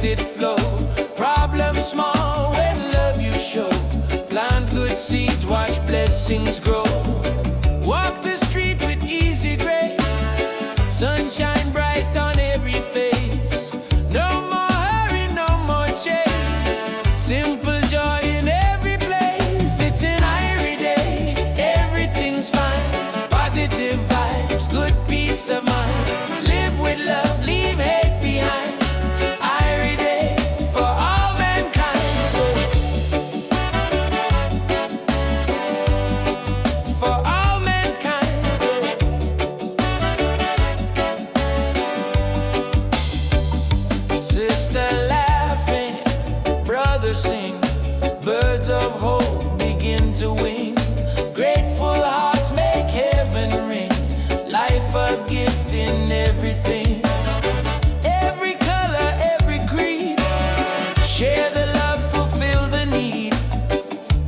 it flow. Problems small when love you show. Plant good seeds, watch blessings grow. Walk the street with easy grace. Sunshine bright on every face. No more hurry, no more chase. Simple joy in every place. It's an irie day, everything's fine. Positive vibes, good peace of mind. Live with love, leave hate behind. Irie day for all mankind. For all mankind. Sister laughing, brother sing. Birds of hope begin to wing. Grateful hearts make heaven ring. Life a gift in everything. Every color, every creed. Share the love, fulfill the need.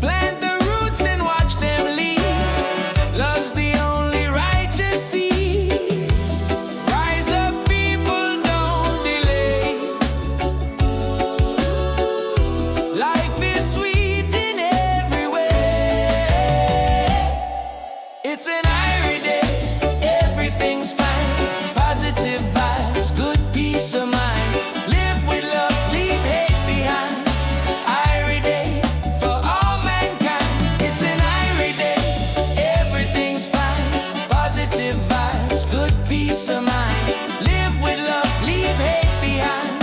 Plant the roots and watch them lead. Love's the only righteous seed. Rise up, people, don't delay. Life is sweet in every way. It's an irie day, everything's fine. Positive vibes, good peace of mind. Live with love, leave hate behind. Irie day for all mankind. It's an irie day, everything's fine. Positive vibes, good peace of mind. Live with love, leave hate behind.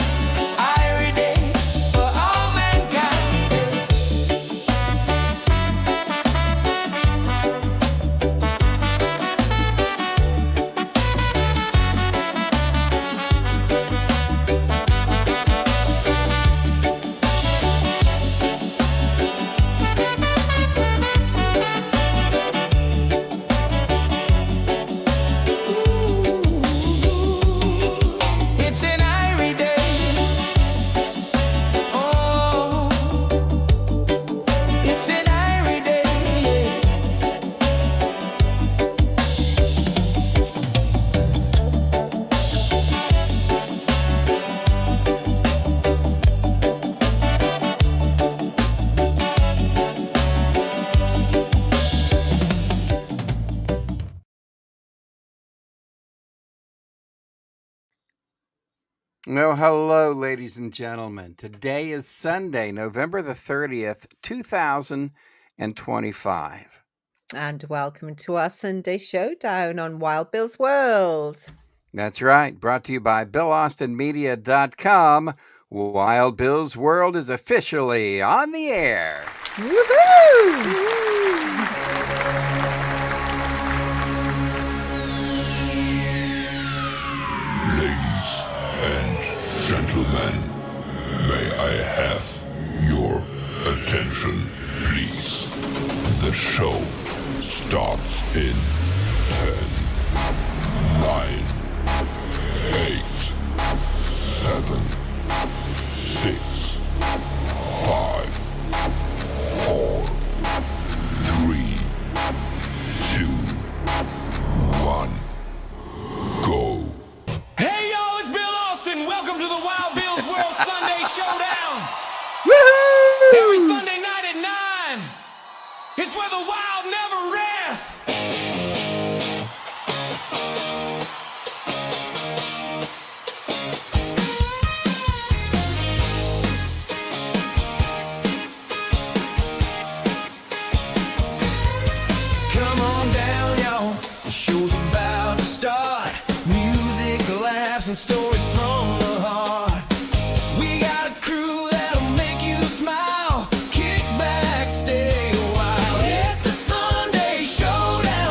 Irie day for all mankind. It's an irie day. Oh, it's an irie day. No, hello, ladies and gentlemen. Today is Sunday, November the 30th, 2025. And welcome to our Sunday Showdown on Wild Bill's World. That's right. Brought to you by BillAustinMedia.com. Wild Bill's World is officially on the air. Woohoo! Ladies and gentlemen, may I have your attention, please? The show starts in 10, 9, 8, 7, 6, 5, 4, 3, 2, 1, go. Hey yo, it's Bill Austin. Welcome to the Wild Bill's World Sunday Showdown. Every Sunday night at 9. It's where the wild never rests. Come on down, y'all. The show's about to start. Music, laughs, and stories from the heart. We got a crew that'll make you smile. Kick back, stay a while. It's a Sunday Showdown.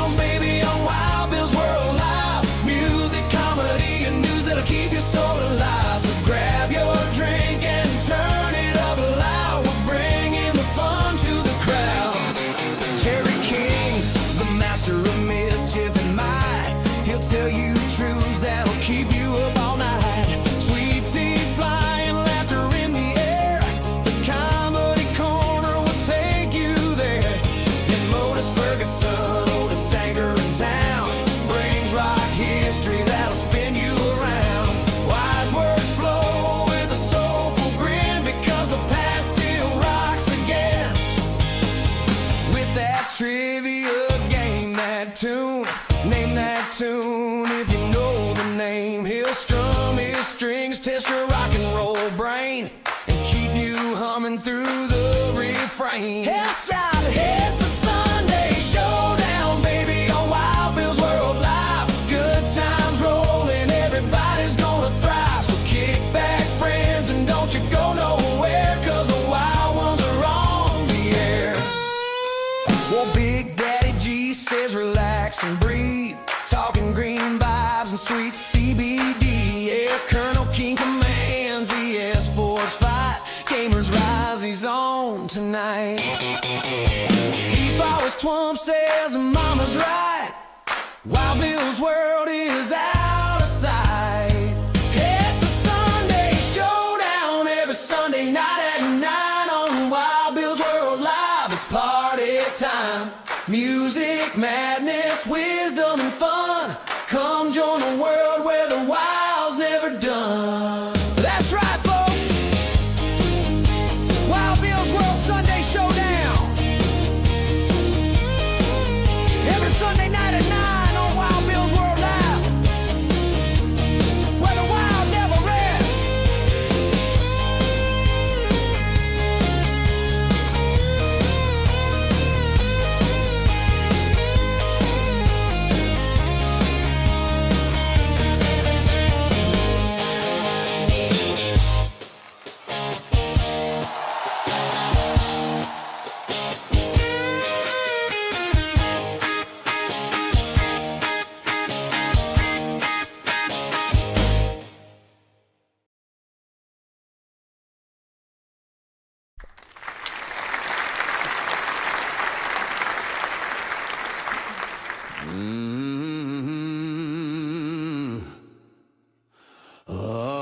test your rock and roll brain and keep you humming through the refrain. It's the Sunday Showdown, baby, on Wild Bill's World Live. Good times rolling, everybody's gonna thrive. So kick back, friends, and don't you go nowhere, 'cause the wild ones are on the air. Well, Big Daddy G says relax and breathe, talking green vibes and sweet CBD. Yeah, Colonel King commands the sports fight. Gamers rise, he's on tonight. He follows Twump, says mama's right. Wild Bill's world is out of sight. It's a Sunday Showdown every Sunday night at 9 on Wild Bill's World Live. It's party time. Music, madness, wisdom, and fun. Come join a world where the wild's never done. That's right, folks. Wild Bill's World Sunday Showdown. Every Sunday night at 9 on Wild Bill's World Live. Where the wild never rests. Oh.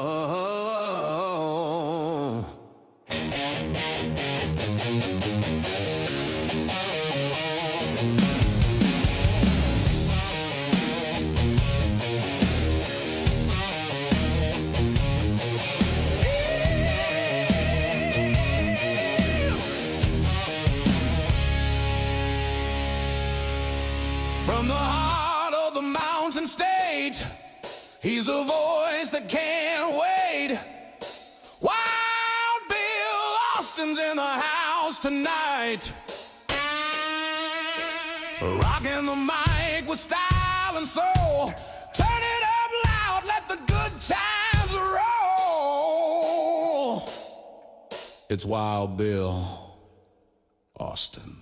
From the heart of the mountain stage, he's a voice that can't wait. Wild Bill Austin's in the house tonight. Rocking the mic with style and soul. Turn it up loud, let the good times roll. It's Wild Bill Austin.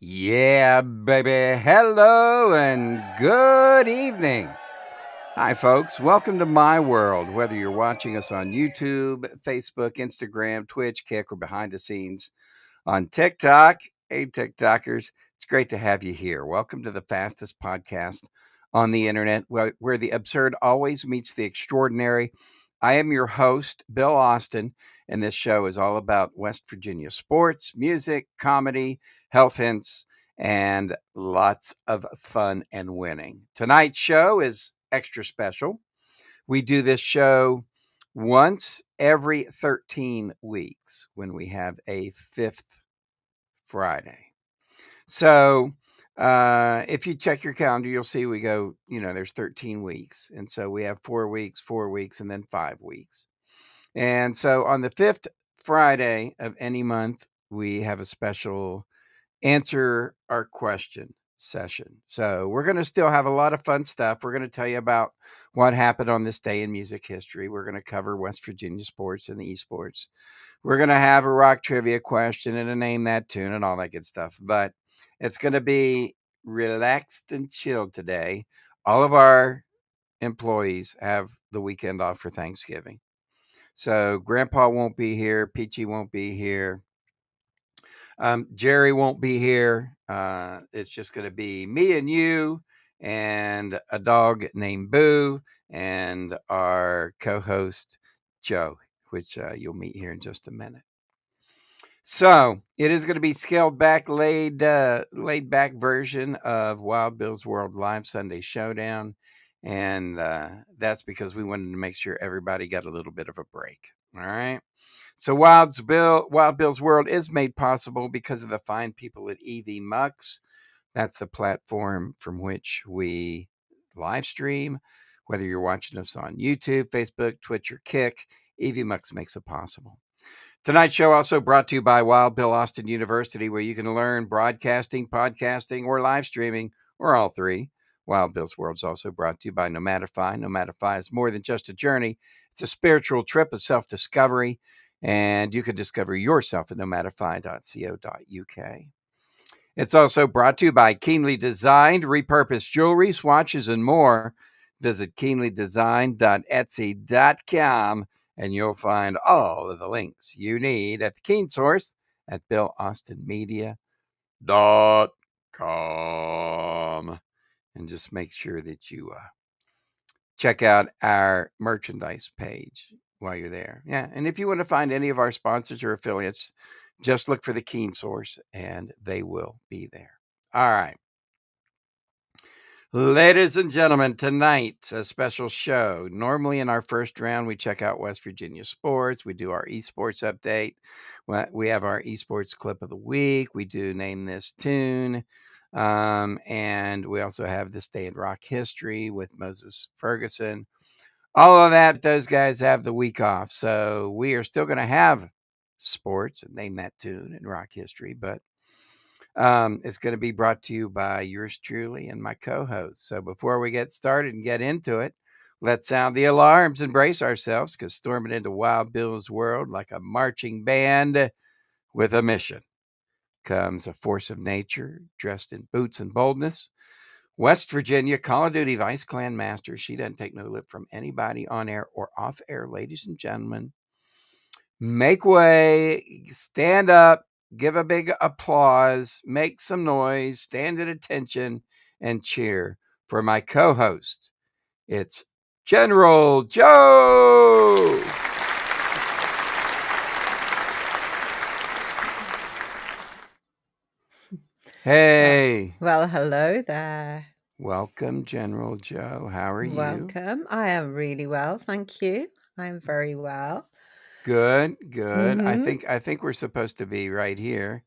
Yeah, baby. Hello and good evening. Hi, folks. Welcome to my world. Whether you're watching us on YouTube, Facebook, Instagram, Twitch, Kick, or behind the scenes on TikTok, hey, TikTokers, it's great to have you here. Welcome to the fastest podcast on the internet, where the absurd always meets the extraordinary. I am your host, Bill Austin, and this show is all about West Virginia sports, music, comedy, health hints, and lots of fun and winning. Tonight's show is extra special. We do this show once every 13 weeks when we have a fifth Friday. So if you check your calendar, you'll see we go, there's 13 weeks. And so we have 4 weeks, and then 5 weeks. And so on the fifth Friday of any month, we have a special answer our question session. So we're going to still have a lot of fun stuff. We're going to tell you about what happened on this day in music history. We're going to cover West Virginia sports and the esports. We're going to have a rock trivia question and a name that tune and all that good stuff. But it's going to be relaxed and chilled today. All of our employees have the weekend off for Thanksgiving. So Grandpa won't be here. Peachy won't be here. Jerry won't be here. It's just going to be me and you and a dog named Boo and our co-host Joe, which you'll meet here in just a minute. So it is going to be scaled back, laid back version of Wild Bill's World Live Sunday Showdown. And that's because we wanted to make sure everybody got a little bit of a break. All right. So Wild Bill's World is made possible because of the fine people at EV Mux. That's the platform from which we live stream. Whether you're watching us on YouTube, Facebook, Twitch, or Kick, EV Mux makes it possible. Tonight's show also brought to you by Wild Bill Austin University, where you can learn broadcasting, podcasting, or live streaming, or all three. Wild Bill's World is also brought to you by Nomadify. Nomadify is more than just a journey. It's a spiritual trip of self-discovery, and you can discover yourself at nomadify.co.uk. It's also brought to you by Keenly Designed, repurposed jewelry, swatches, and more. Visit keenlydesign.etsy.com, and you'll find all of the links you need at the Keen Source at BillAustinMedia.com. And just make sure that you check out our merchandise page while you're there. Yeah, and if you want to find any of our sponsors or affiliates, just look for the Keen Source, and they will be there. All right. Ladies and gentlemen, tonight, a special show. Normally in our first round, we check out West Virginia sports. We do our esports update. We have our esports clip of the week. We do Name This Tune. And we also have This Day in Rock History with Moses Ferguson. All of that, those guys have the week off. So we are still going to have sports and Name That Tune and Rock History, but it's going to be brought to you by yours truly and my co-host. So before we get started and get into it, let's sound the alarms and brace ourselves, because storming into Wild Bill's World like a marching band with a mission comes a force of nature dressed in boots and boldness. West Virginia Call of Duty Vice Clan Master. She doesn't take no lip from anybody on air or off air, ladies and gentlemen. Make way, stand up, give a big applause, make some noise, stand at attention, and cheer for my co-host. It's General Joe. Hey. Well, hello there. Welcome, General Joe. How are you? Welcome. I am really well, thank you. I'm very well. Good. Mhm. I think we're supposed to be right here.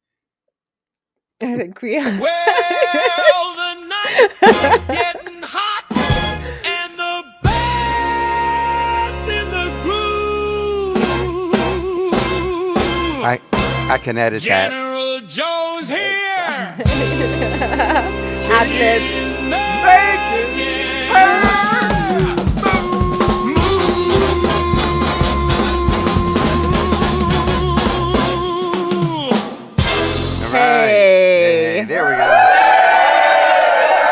I think we are. Well, the night's getting hot, and the band's in the groove. I can edit that. General Joe's here. Ad-lib. Hey. There we go.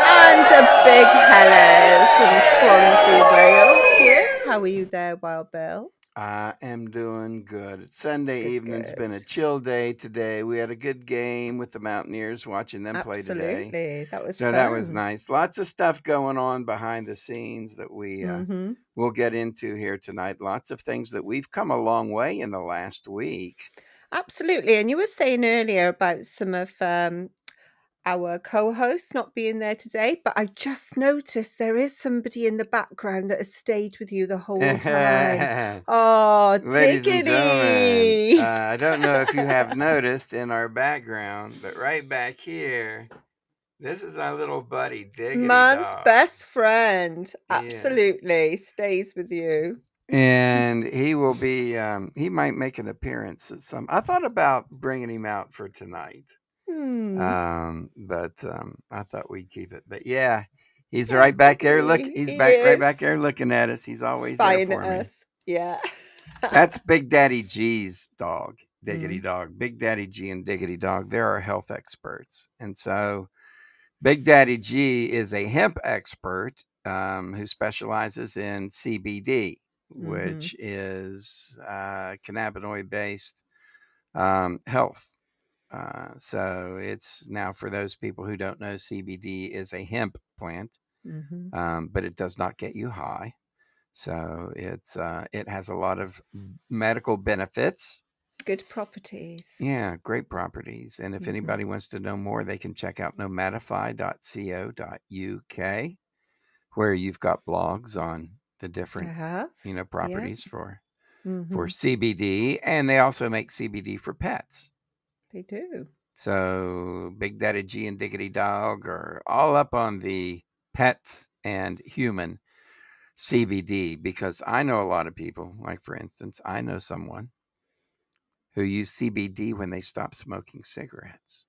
And a big hello from Swansea, Wales here. How are you there, Wild Bill? I am doing good. It's Sunday Good, evening. It's been a good. chill day today. We had a good game with the Mountaineers, watching them play today. Absolutely. That was So fun. that was nice. Lots of stuff going on behind the scenes that we Mhm. will get into here tonight. Lots of things that we've come a long way in the last week. Absolutely. And you were saying earlier about some of our co-hosts not being there today, but I just noticed there is somebody in the background that has stayed with you the whole time. Oh, Ladies and gentlemen, Diggity! I don't know if you have noticed in our background, but right back here, this is our little buddy, Diggity Man's Dog. best friend. He is. Absolutely. Stays with you. And he will be, he might make an appearance at some. I thought about bringing him out for tonight. But I thought we'd keep it. But yeah, he's right back there. Look, he's right back there looking at us. He's always spying there for at me. us. Yeah. That's Big Daddy G's dog, Diggity Mm. Dog. Big Daddy G and Diggity Dog, they're our health experts. And so Big Daddy G is a hemp expert who specializes in CBD, which is cannabinoid-based health. So it's now, for those people who don't know, CBD is a hemp plant, but it does not get you high. So it has a lot of medical benefits. Good properties. Yeah, great properties. And if anybody wants to know more, they can check out nomadify.co.uk. where you've got blogs on the I different, have. Yeah. properties for hmm CBD, and they also make CBD for pets. They do. So Big Daddy G and Diggity Dog are all up on the pets and human CBD, because I know a lot of people, like for instance, I know someone who used CBD when they stopped smoking cigarettes,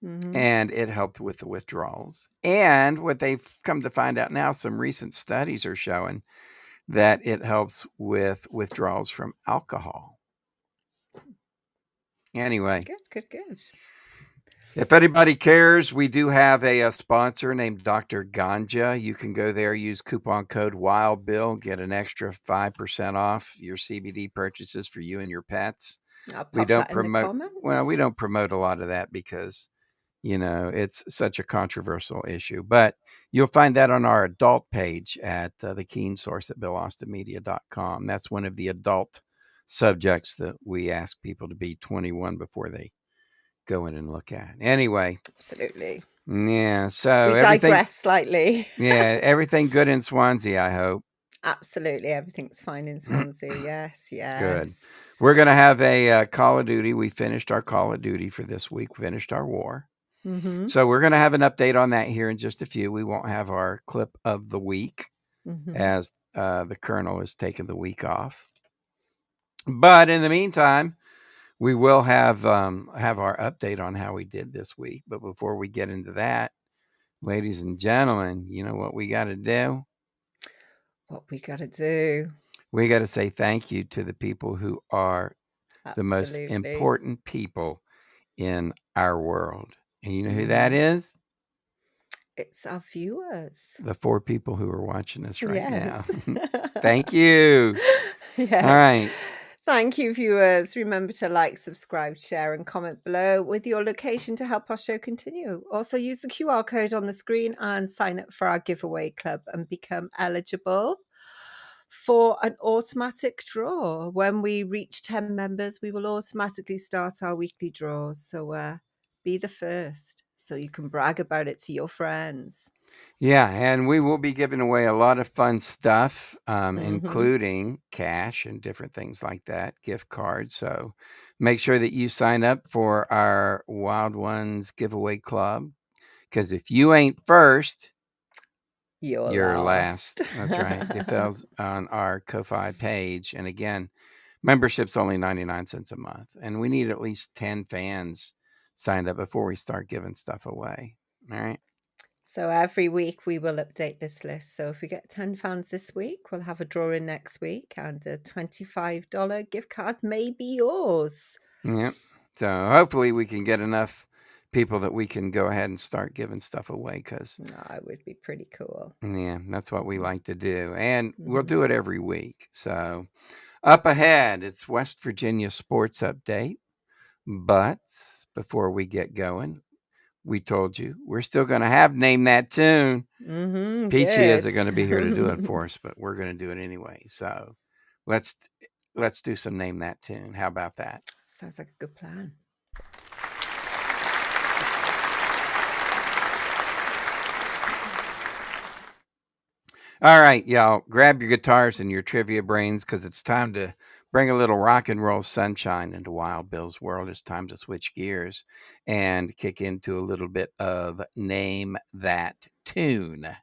hmm and it helped with the withdrawals. And what they've come to find out now, some recent studies are showing that it helps with withdrawals from alcohol. Anyway, Good. if anybody cares, we do have a sponsor named Dr. Ganja. You can go there, use coupon code WildBill, get an extra 5% off your CBD purchases for you and your pets. I'll We pop don't that in the promote, well, we comments. don't promote a lot of that because, it's such a controversial issue. But you'll find that on our adult page at the Keen Source at BillAustinMedia.com. That's one of the adult subjects that we ask people to be 21 before they go in and look at. Anyway, Absolutely. yeah. So We everything, digress slightly. yeah, everything good in Swansea, I hope. Absolutely. Everything's fine in Swansea. Yes. Good. Yes. We're going to have a Call of Duty. We finished our Call of Duty for this week, finished our war. hmm So we're going to have an update on that here in just a few. We won't have our clip of the week hmm as the Colonel has taken the week off. But in the meantime, we will have our update on how we did this week. But before we get into that, ladies and gentlemen, you know what we got to do? What we got to do. We got to say thank you to the people who are the most Absolutely. important people in our world. And you know who that is? It's our viewers. The 4 people who are watching us right now. Yes. Thank you. Yes. All right. Thank you, viewers. Remember to like, subscribe, share, and comment below with your location to help our show continue. Also, use the QR code on the screen and sign up for our giveaway club and become eligible for an automatic draw. When we reach 10 members, we will automatically start our weekly draws. So be the first so you can brag about it to your friends. Yeah, and we will be giving away a lot of fun stuff, Mhm. including cash and different things like that, gift cards. So make sure that you sign up for our Wild Ones giveaway club, because if you ain't first, you're last. That's right. Details on our Ko-Fi page. And again, membership's only 99 cents a month. And we need at least 10 fans signed up before we start giving stuff away. All right. So every week we will update this list. So if we get 10 fans this week, we'll have a drawing next week, and a $25 gift card may be yours. Yep. So hopefully we can get enough people that we can go ahead and start giving stuff away, because, It would be pretty cool. yeah, that's what we like to do. And we'll Mhm. do it every week. So up ahead, it's West Virginia Sports Update. But before we get going, we told you we're still going to have Name That Tune. Peachy isn't going to be here to do it for us, but we're going to do it anyway. So let's do some Name That Tune. How about that? Sounds like a good plan. All right, y'all, grab your guitars and your trivia brains, because it's time to bring a little rock and roll sunshine into Wild Bill's world. It's time to switch gears and kick into a little bit of Name That Tune.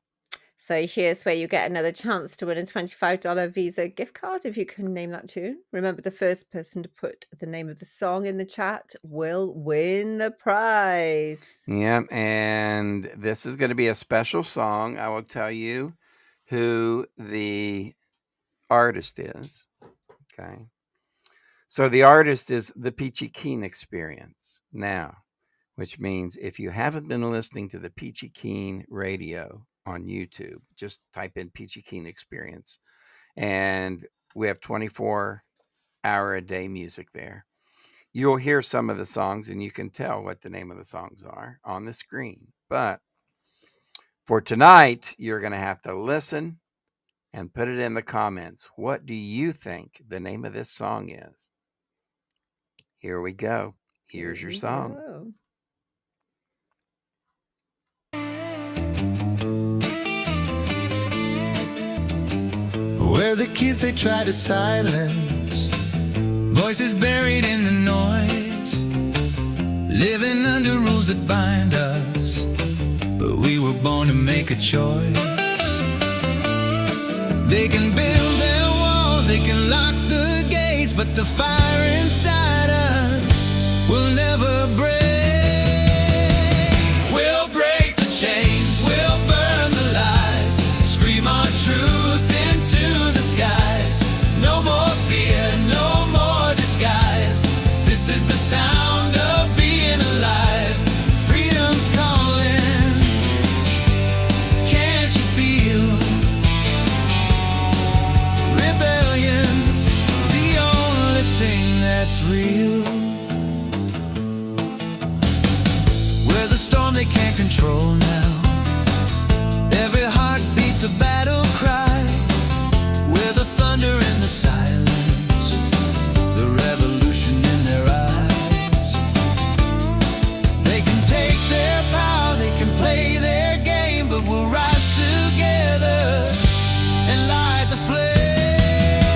So here's where you get another chance to win a $25 Visa gift card if you can name that tune. Remember, the first person to put the name of the song in the chat will win the prize. Yeah, and this is going to be a special song. I will tell you who the artist is. Okay. So the artist is the Peachy Keen Experience now, which means if you haven't been listening to the Peachy Keen radio on YouTube, just type in Peachy Keen Experience, and we have 24-hour-a-day music there. You'll hear some of the songs, and you can tell what the name of the songs are on the screen. But for tonight, you're going to have to listen and put it in the comments. What do you think the name of this song is? Here we go. Here's your song. Go. where the kids they try to silence, voices buried in the noise, living under rules that bind us, but we were born to make a choice. They can build their walls, they can lock the gates, but the fire inside us will never break. We'll break the chains, we'll burn the lies, scream our truth into the skies. No more fear, no more disguise. This is the sound of being alive. Freedom's calling. Can't you feel? Rebellion's the only thing that's real. We're the storm they can't control now. Every heart beats a battle cry. We're the thunder in the silence, the revolution in their eyes. They can take their power, they can play their game, but we'll rise together and light the flame.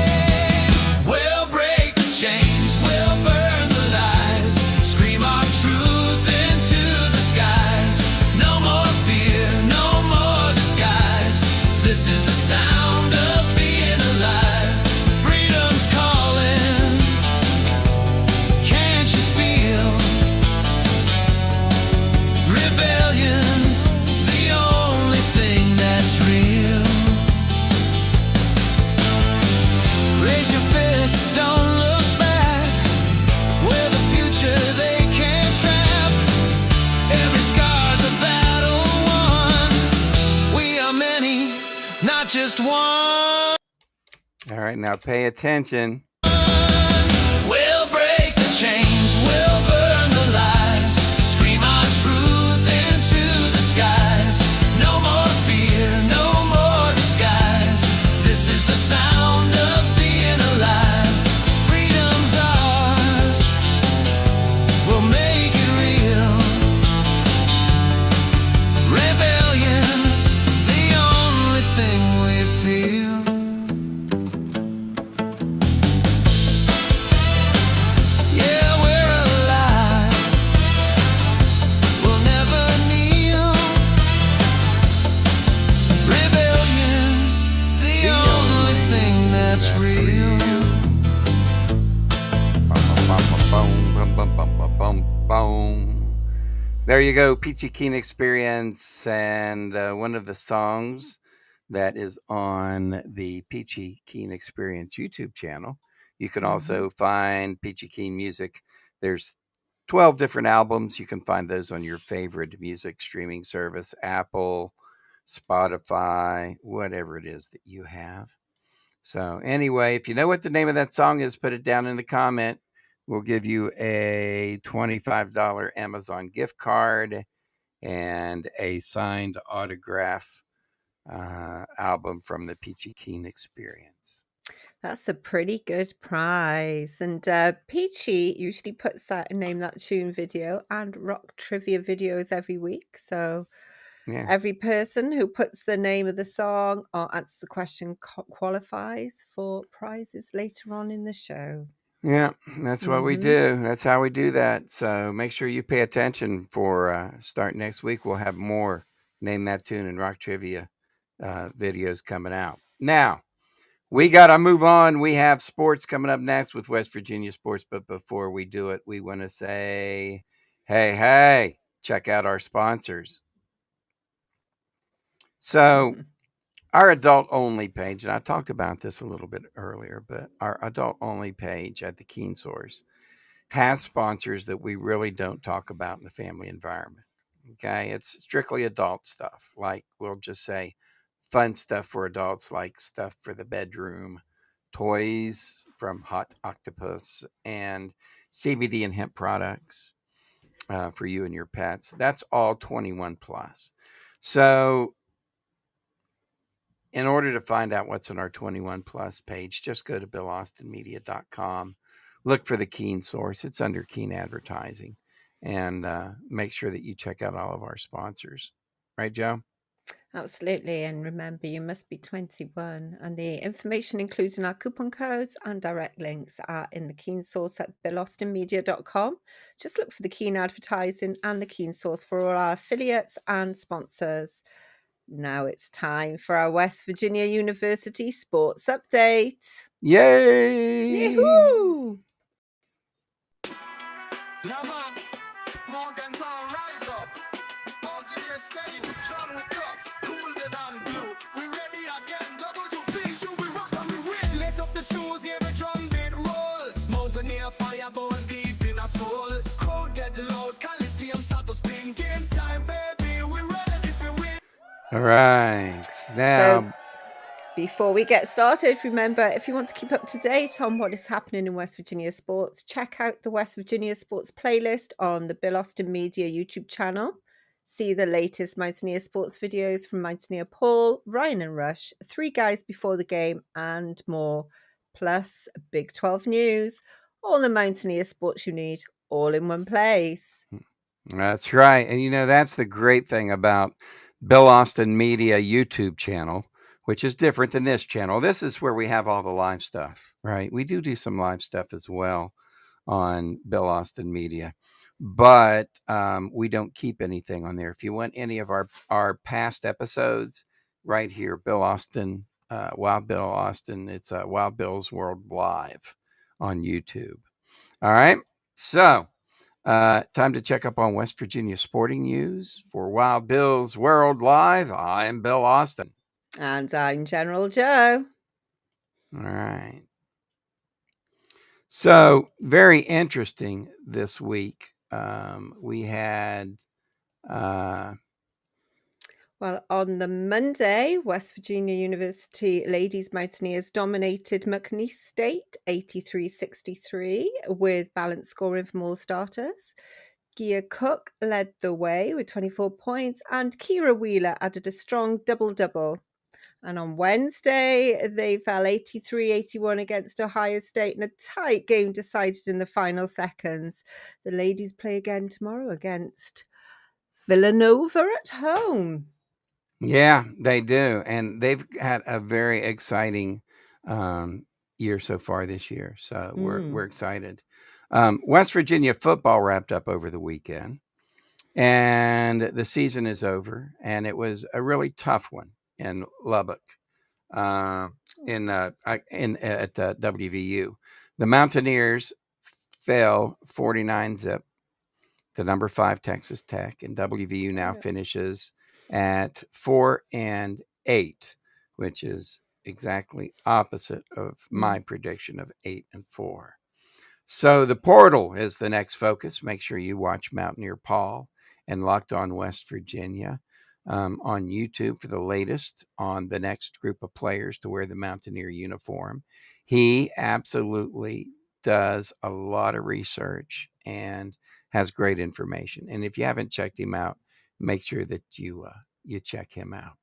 We'll break the chains, we'll burn the lies, scream our truth into the skies. No more fear, no more disguise. This is the sound of being alive. Freedom's calling. Can't you feel? Rebellion's the only thing that's real. Raise your fists, don't look back. We're the future they can't trap. Every scar's a battle won. We are many, not just one. All right, now pay attention. We'll break the chains, we'll burn the lies, scream our truth into the skies. No more fear, no more disguise. This is the sound of being alive. Freedom's ours, we'll make it real. Rebellion's the only thing we feel. Yeah, we're alive. We'll never kneel. Rebellion's the only thing that's real. Boom, boom, boom, boom, boom, boom, boom. There you go, Peachy Keen Experience, and one of the songs that is on the Peachy Keen Experience YouTube channel. You can also find Peachy Keen music. There's 12 different albums. You can find those on your favorite music streaming service, Apple, Spotify, whatever it is that you have. So anyway, if you know what the name of that song is, put it down in the comment. We'll give you a $25 Amazon gift card and a signed autograph album from the Peachy Keen Experience. That's a pretty good prize. And Peachy usually puts out a Name That Tune video and rock trivia videos every week. So Yeah. every person who puts the name of the song or answers the question qualifies for prizes later on in the show. Yeah, that's what we do. That's how we do that. So make sure you pay attention for start next week. We'll have more Name That Tune and rock trivia videos coming out. Now, we got to move on. We have sports coming up next with West Virginia Sports. But before we do it, we want to say, hey, check out our sponsors. So our adult only page, and I talked about this a little bit earlier, but our adult only page at the Keen Source has sponsors that we really don't talk about in the family environment. Okay. It's strictly adult stuff. Like we'll just say fun stuff for adults, like stuff for the bedroom, toys from Hot Octopus, and CBD and hemp products for you and your pets. That's all 21 plus. So in order to find out what's on our 21 plus page, just go to BillAustinMedia.com. Look for the Keen Source. It's under Keen Advertising. And make sure that you check out all of our sponsors. Right, Joe? Absolutely. And remember, you must be 21. And the information, including our coupon codes and direct links, are in the Keen Source at billaustinmedia.com. Just look for the Keen advertising and the Keen Source for all our affiliates and sponsors. Now it's time for our West Virginia University Sports Update. Yay! Yahoo! Yeah, man. Morgan Town, rise up. All today steady, we strong, we tough. Golden and blue. We ready again. WC, you we rock and we win. Lace up the shoes, hear the drum beat roll. Mountaineer fire burn deep in our soul. Crowd get loud, Coliseum start to spin. Game time, baby, we ready if we win. All right. Now, Before we get started, remember, if you want to keep up to date on what is happening in West Virginia sports, check out the West Virginia Sports playlist on the Bill Austin Media YouTube channel. See the latest Mountaineer sports videos from Mountaineer Paul, Ryan and Rush, 3 guys before the game, and more. Plus, Big 12 news, all the Mountaineer sports you need, all in one place. that's right. And that's the great thing about Bill Austin Media YouTube channel, which is different than this channel. This is where we have all the live stuff, right? We do some live stuff as well on Bill Austin Media, but we don't keep anything on there. If you want any of our past episodes, right here, Bill Austin, Wild Bill Austin, it's Wild Bill's World Live on YouTube. All right. So time to check up on West Virginia sporting news. For Wild Bill's World Live, I'm Bill Austin. And I'm General Joe. All right. So very interesting this week. We had Well, on the Monday, West Virginia University Ladies Mountaineers dominated McNeese State 83-63 with balanced scoring from all starters. Gia Cook led the way with 24 points, and Kira Wheeler added a strong double-double. And on Wednesday, they fell 83-81 against Ohio State in a tight game decided in the final seconds. The ladies play again tomorrow against Villanova at home. Yeah, they do. And they've had a very exciting year so far this year. So we're excited. West Virginia football wrapped up over the weekend, and the season is over. And it was a really tough one in Lubbock, at WVU. The Mountaineers fell 49-0 to number 5 Texas Tech, and WVU now finishes at 4-8, which is exactly opposite of my prediction of 8-4. So the portal is the next focus. Make sure you watch Mountaineer Paul and Locked On West Virginia on YouTube for the latest on the next group of players to wear the Mountaineer uniform. He absolutely does a lot of research and has great information. And if you haven't checked him out, make sure that you check him out.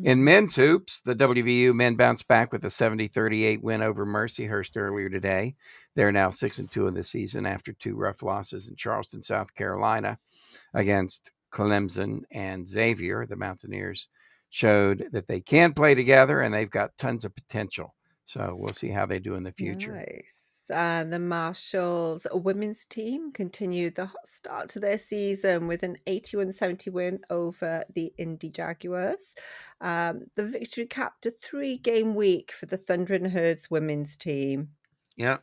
In men's hoops, the WVU men bounced back with a 70-38 win over Mercyhurst earlier today. They're now 6-2 in the season after 2 rough losses in Charleston, South Carolina against Clemson and Xavier. The Mountaineers showed that they can play together and they've got tons of potential. So we'll see how they do in the future. Nice. And the Marshalls women's team continued the hot start to their season with an 81-70 win over the Indy Jaguars. The victory capped a 3-game week for the Thundering Herds women's team. Yeah.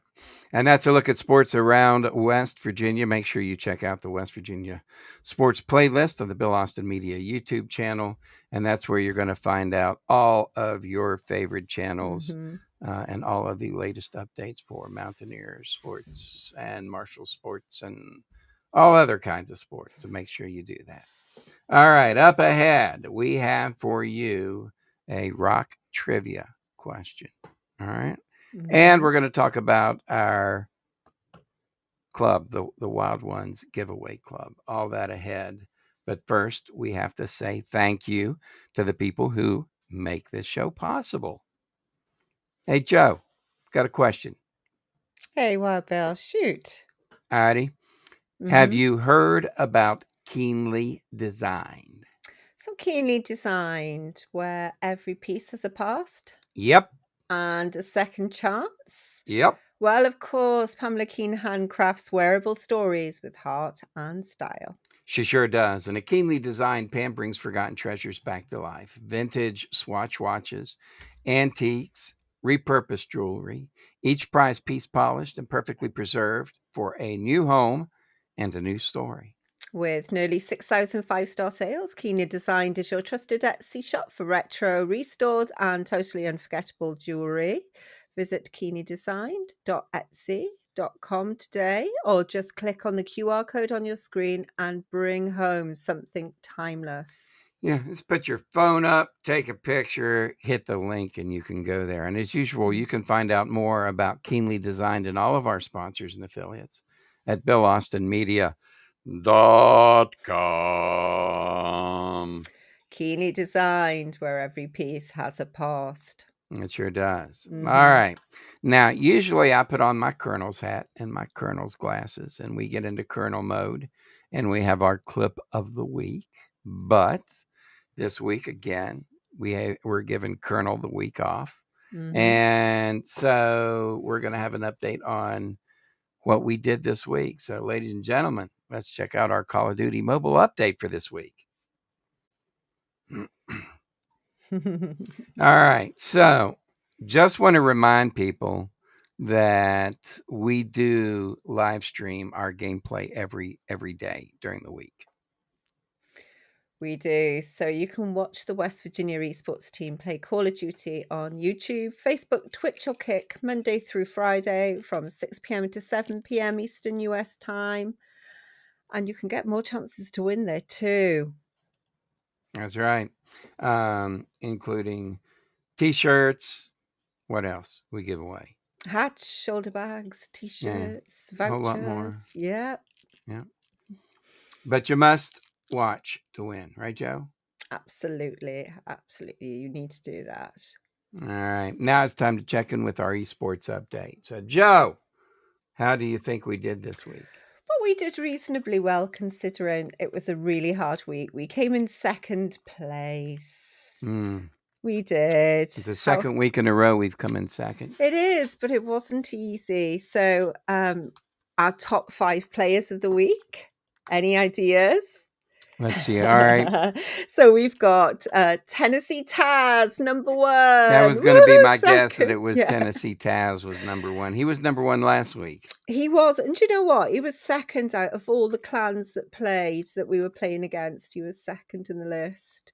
And that's a look at sports around West Virginia. Make sure you check out the West Virginia sports playlist on the Bill Austin Media YouTube channel. And that's where you're going to find out all of your favorite channels and all of the latest updates for Mountaineer sports and Marshall sports and all other kinds of sports. So make sure you do that. All right. Up ahead, we have for you a rock trivia question. All right. And we're going to talk about our club, the Wild Ones Giveaway Club, all that ahead. But first, we have to say thank you to the people who make this show possible. Hey, Joe, got a question. Hey, Wild Bill, shoot. Alrighty. Have you heard about Keenly Design? So keenly designed, where every piece has a past Yep. and a second chance. Yep. Well, of course, Pamela Keen handcrafts wearable stories with heart and style. She sure does. And a keenly designed pan brings forgotten treasures back to life. Vintage Swatch watches, antiques, repurposed jewelry, each prized piece polished and perfectly preserved for a new home and a new story. With nearly 6,000 five-star sales, Keenly Designed is your trusted Etsy shop for retro, restored, and totally unforgettable jewelry. Visit keennydesigned.etsy.com today, or just click on the QR code on your screen and bring home something timeless. Yeah, just put your phone up, take a picture, hit the link, and you can go there. And as usual, you can find out more about Keenly Designed and all of our sponsors and affiliates at BillAustinMedia.com. Keenly Designed, where every piece has a past. It sure does. Mhm. All right. Now, usually I put on my Colonel's hat and my Colonel's glasses, and we get into Colonel mode, and we have our clip of the week. But this week, again, we're giving Colonel the week off. Mhm. And so we're going to have an update on what we did this week. So, ladies and gentlemen, let's check out our Call of Duty mobile update for this week. All right. So just want to remind people that we do live stream our gameplay every day during the week. We do. So you can watch the West Virginia esports team play Call of Duty on YouTube, Facebook, Twitch, or Kick Monday through Friday from 6 p.m. to 7 p.m. Eastern US time. And you can get more chances to win there too. That's right. Including t-shirts. What else we give away? Hats, shoulder bags, t-shirts, vouchers. A whole lot more. Yeah. Yeah. But you must watch to win, right, Joe? Absolutely. Absolutely. You need to do that. All right. Now it's time to check in with our esports update. So, Joe, how do you think we did this week? Well, we did reasonably well considering it was a really hard week. We came in second place. We did. It's the second week in a row we've come in second. It is, but it wasn't easy. So our top 5 players of the week. Any ideas? Let's see. All right. So we've got Tennessee Taz, number 1. That was going to be my guess, that second. it was Tennessee Taz was number 1. He was number 1 last week. He was. And you know what? He was second out of all the clans that played that we were playing against. He was second in the list.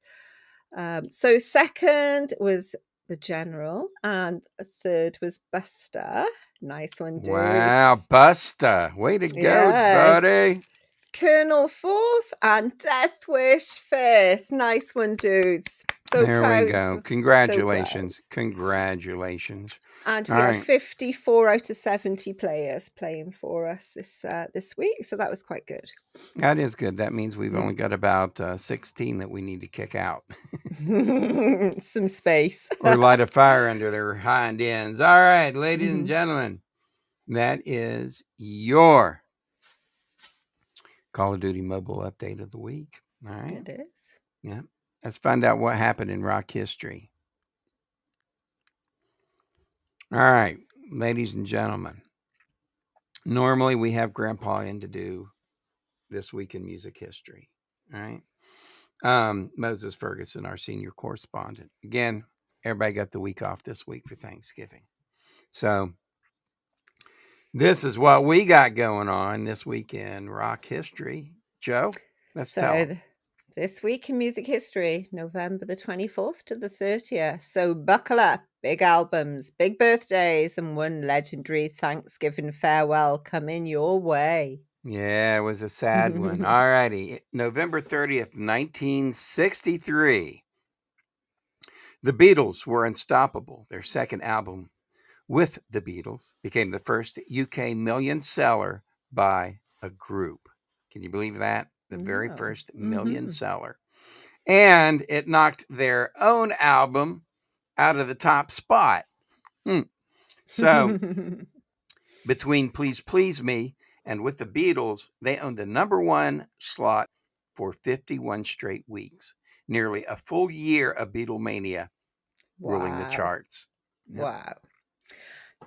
So second was the General, and third was Buster. Nice one, dude. Wow, Buster. Way to go, Yes. buddy. Colonel 4th and Deathwish 5th. Nice one, dudes. So There proud. we go. Congratulations. Congratulations. And we All had right. 54 out of 70 players playing for us this week. So that was quite good. That is good. That means we've only got about 16 that we need to kick out. Some space. Or light a fire under their hind ends. All right, ladies and gentlemen, that is your Call of Duty mobile update of the week. All right. It is. Yeah. Let's find out what happened in rock history. All right, ladies and gentlemen. Normally we have Grandpa in to do This Week in Music History. All right. Moses Ferguson, our senior correspondent. Again, everybody got the week off this week for Thanksgiving. So this is what we got going on this week in rock history. Joe, let's tell them. This week in music history, November the 24th to the 30th. So buckle up. Big albums, big birthdays, and one legendary Thanksgiving farewell coming your way. Yeah, it was a sad one. All righty. November 30th, 1963. The Beatles were unstoppable. Their second album with the Beatles became the first UK million seller by a group. Can you believe that? The very first million seller. And it knocked their own album out of the top spot. So between Please Please Me and With the Beatles, they owned the number 1 slot for 51 straight weeks. nearly a full year of Beatlemania ruling the Wow. charts. Yep. Wow.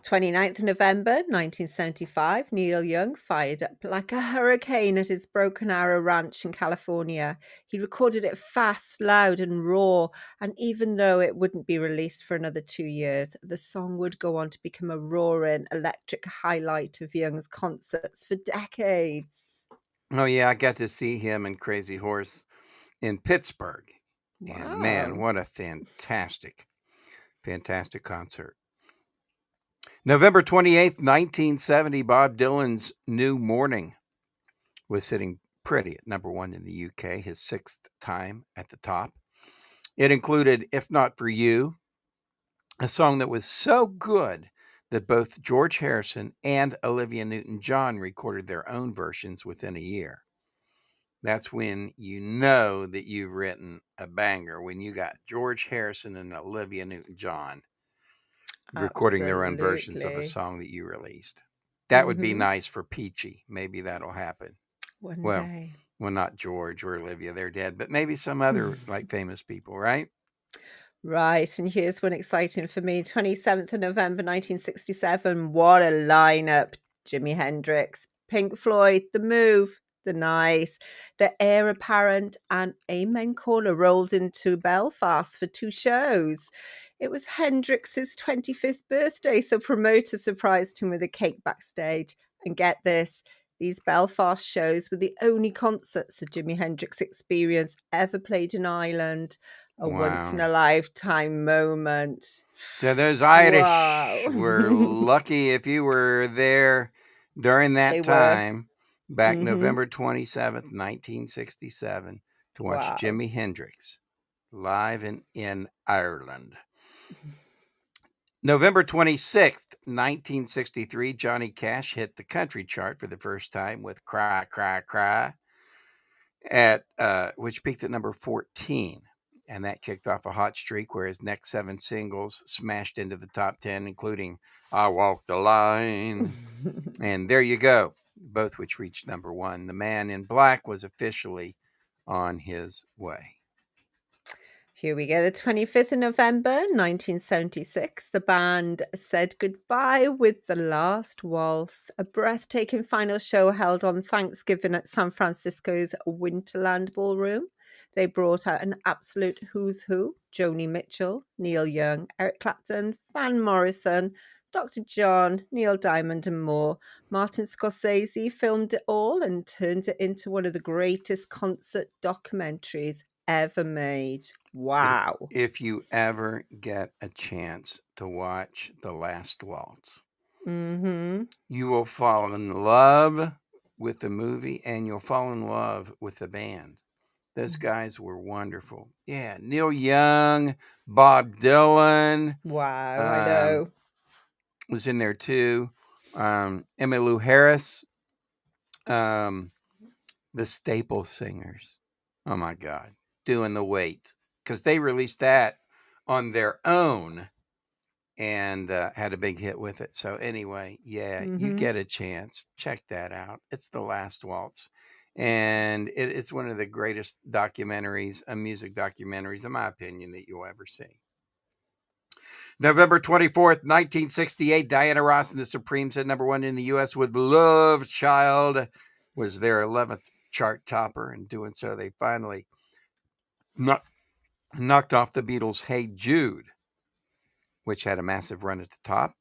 29th November 1975, Neil Young fired up like a hurricane at his Broken Arrow Ranch in California. He recorded it fast, loud, and raw, and even though it wouldn't be released for another 2 years, the song would go on to become a roaring, electric highlight of Young's concerts for decades. Oh, yeah, I got to see him and Crazy Horse in Pittsburgh. And man, Wow. what a fantastic concert. November 28th, 1970, Bob Dylan's New Morning was sitting pretty at number 1 in the UK, his 6th time at the top. It included If Not For You, a song that was so good that both George Harrison and Olivia Newton-John recorded their own versions within a year. That's when you know that you've written a banger, when you got George Harrison and Olivia Newton-John recording their own versions of a Absolutely. song that you released. That would be Mhm. nice for Peachy. Maybe that'll happen. One Well, day. well, not George or Olivia, they're dead, but maybe some other like famous people, right? Right, and here's one exciting for me. 27th of November 1967. What a lineup. Jimi Hendrix, Pink Floyd, The Move, The Nice, The Heir Apparent, and Amen Corner rolled into Belfast for 2 shows. It was Hendrix's 25th birthday, so promoters surprised him with a cake backstage. And get this, these Belfast shows were the only concerts the Jimi Hendrix Experience ever played in Ireland. A once in Wow. a lifetime moment. So those Irish Wow. were lucky if you were there during that They were. time, back Mhm. November 27th, 1967, to watch Wow. Jimi Hendrix live in Ireland. November 26th, 1963, Johnny Cash hit the country chart for the first time with Cry, Cry, Cry, which peaked at number 14. And that kicked off a hot streak where his next 7 singles smashed into the top 10, including I Walk the Line and There You Go, both which reached number 1. The Man in Black was officially on his way. Here we go. The 25th of November, 1976, the band said goodbye with The Last Waltz, a breathtaking final show held on Thanksgiving at San Francisco's Winterland Ballroom. They brought out an absolute who's who: Joni Mitchell, Neil Young, Eric Clapton, Van Morrison, Dr. John, Neil Diamond, and more. Martin Scorsese filmed it all and turned it into one of the greatest concert documentaries ever made. Wow. If you ever get a chance to watch The Last Waltz, Mm-hmm. you will fall in love with the movie and you'll fall in love with the band. Those guys were wonderful. Yeah, Neil Young, Bob Dylan Wow, I know. was in there too. Emmylou Harris, the Staple Singers. Oh my God, Doing the Wait, because they released that on their own and had a big hit with it. So anyway, yeah, you Mhm. get a chance, check that out. It's The Last Waltz, and it's one of the greatest documentaries, music documentaries, in my opinion, that you'll ever see. November 24th, 1968, Diana Ross and the Supremes at number 1 in the U.S. with Love Child, was their 11th chart topper. In doing so, they finally knocked off the Beatles' Hey Jude, which had a massive run at the top.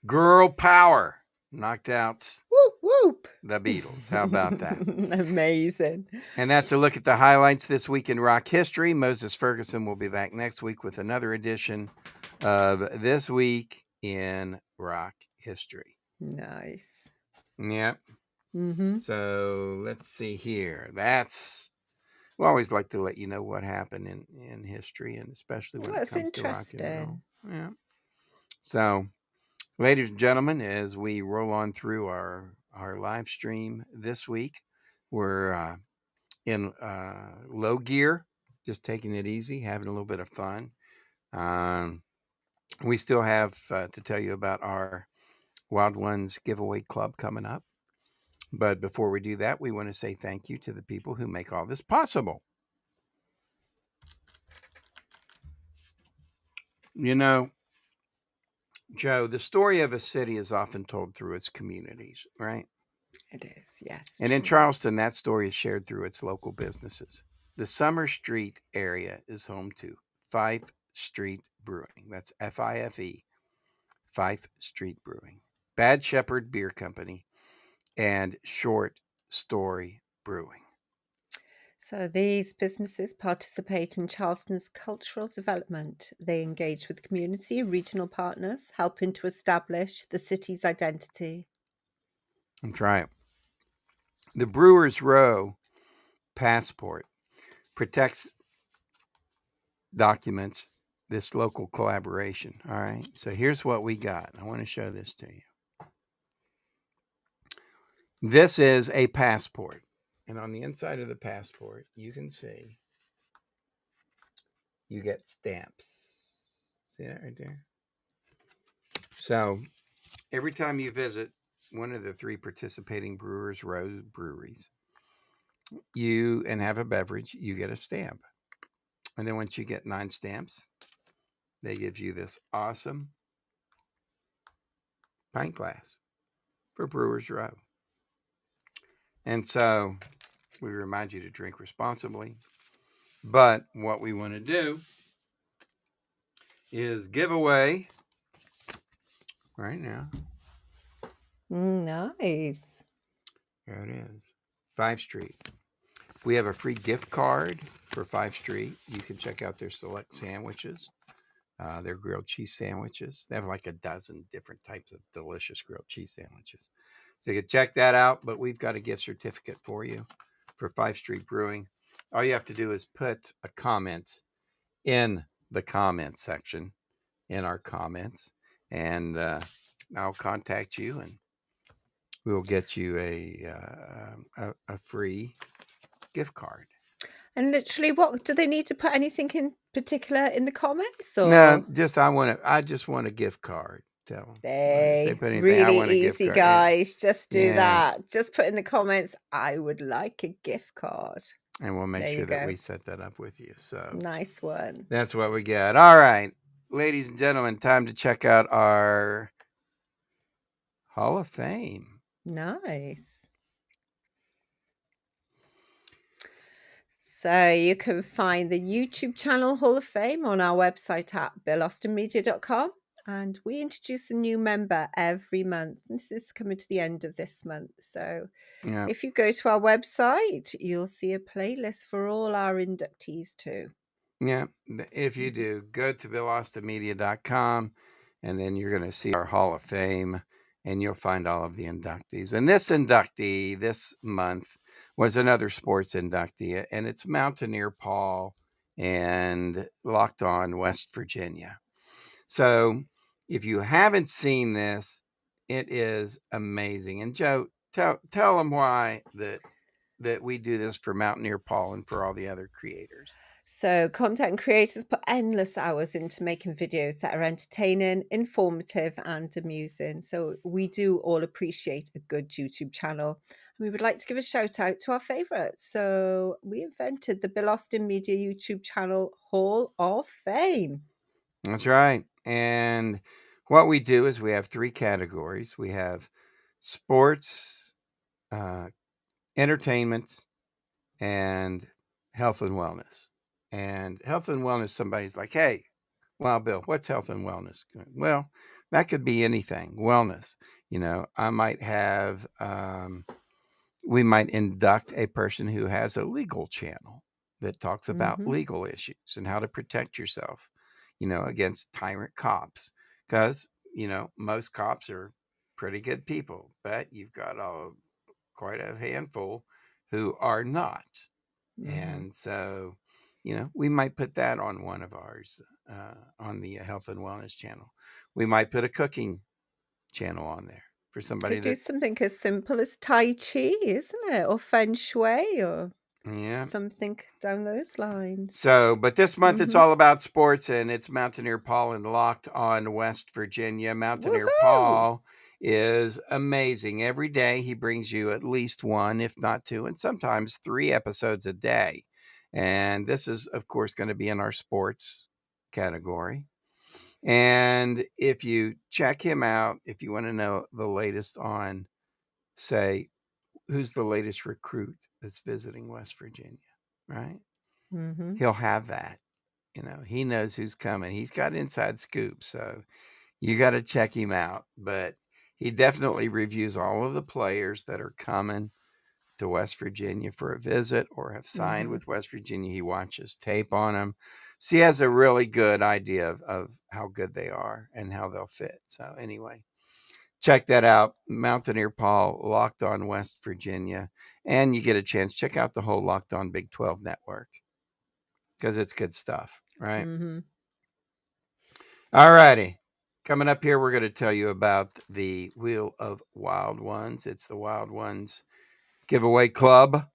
Girl Power knocked out Whoop, whoop. the Beatles. How about that? Amazing. And that's a look at the highlights this week in rock history. Moses Ferguson will be back next week with another edition of This Week in Rock History. Nice. Yep. Mm-hmm. So let's see here. We always like to let you know what happened in history, and especially when That's it comes to rock and interesting. roll. Yeah. So, ladies and gentlemen, as we roll on through our live stream this week, we're in low gear, just taking it easy, having a little bit of fun. We still have to tell you about our Wild Ones giveaway club coming up. But before we do that, we want to say thank you to the people who make all this possible. You know, Joe, the story of a city is often told through its communities, right? It is, yes, And in true. Charleston, that story is shared through its local businesses. The Summer Street area is home to Fife Street Brewing. That's FIFE, Fife Street Brewing, Bad Shepherd Beer Company, and Short Story Brewing. So these businesses participate in Charleston's cultural development. They engage with community, regional partners, helping to establish the city's identity. That's right. The Brewers Row passport protects documents this local collaboration. All right. So here's what we got. I want to show this to you. This is a passport. And on the inside of the passport, you can see you get stamps. See that right there? So every time you visit one of the 3 participating Brewers Row breweries, and have a beverage, you get a stamp. And then once you get 9 stamps, they give you this awesome pint glass for Brewers Row. And so we remind you to drink responsibly. But what we want to do is give away right now. Nice. There it is. 5 Street. We have a free gift card for 5 Street. You can check out their select sandwiches, their grilled cheese sandwiches. They have like a dozen different types of delicious grilled cheese sandwiches. So you can check that out. But we've got a gift certificate for you for 5 Street Brewing. All you have to do is put a comment in the comment section in our comments, and I'll contact you, and we'll get you a free gift card. And literally, what do they need to put anything in particular in the comments? Or No, I just want a gift card. Tell them. If they put anything, I really want a gift easy, card. Yeah. guys. Just do Yeah. that. Just put in the comments, I would like a gift card. And we'll make There you sure that go. we set that up with you. So Nice one. that's what we got. All right, ladies and gentlemen, time to check out our Hall of Fame. Nice. So you can find the YouTube channel Hall of Fame on our website at billaustinmedia.com. And we introduce a new member every month. This is coming to the end of this month. So Yeah. if you go to our website, you'll see a playlist for all our inductees too. Yeah. If you do, go to billaustinmedia.com, and then you're going to see our Hall of Fame, and you'll find all of the inductees. And this inductee this month was another sports inductee, and it's Mountaineer Paul and Locked On West Virginia. So if you haven't seen this, it is amazing. And Joe, tell them why that we do this for Mountaineer Paul and for all the other creators. So content creators put endless hours into making videos that are entertaining, informative, and amusing. So we do all appreciate a good YouTube channel. We would like to give a shout out to our favorites. So we invented the Bill Austin Media YouTube channel Hall of Fame. That's right. And what we do is we have 3 categories. We have sports, entertainment, and health and wellness. And health and wellness, somebody's like, hey, well, Bill, what's health and wellness? Well, that could be anything. Wellness. I might have, we might induct a person who has a legal channel that talks about legal issues and how to protect yourself, against tyrant cops. Because, most cops are pretty good people, but you've got quite a handful who are not. And so, we might put that on one of ours, on the health and wellness channel. We might put a cooking channel on there for somebody Could do something as simple as Tai Chi, isn't it? Or Feng Shui, or something down those lines. So, but this month it's all about sports, and it's Mountaineer Paul and Locked On West Virginia. Mountaineer Paul is amazing. Every day he brings you at least 1, if not 2, and sometimes 3 episodes a day. And this is, of course, going to be in our sports category. And if you check him out, if you want to know the latest on, say, who's the latest recruit that's visiting West Virginia, right? Mm-hmm. He'll have that. He knows who's coming. He's got inside scoop, so you got to check him out. But he definitely reviews all of the players that are coming to West Virginia for a visit or have signed with West Virginia. He watches tape on them. So he has a really good idea of how good they are and how they'll fit. So anyway, check that out. Mountaineer Paul, Locked On West Virginia. And you get a chance, check out the whole Locked On Big 12 network because it's good stuff, right? Mm-hmm. All righty. Coming up here, we're going to tell you about the Wheel of Wild Ones. It's the Wild Ones Giveaway Club.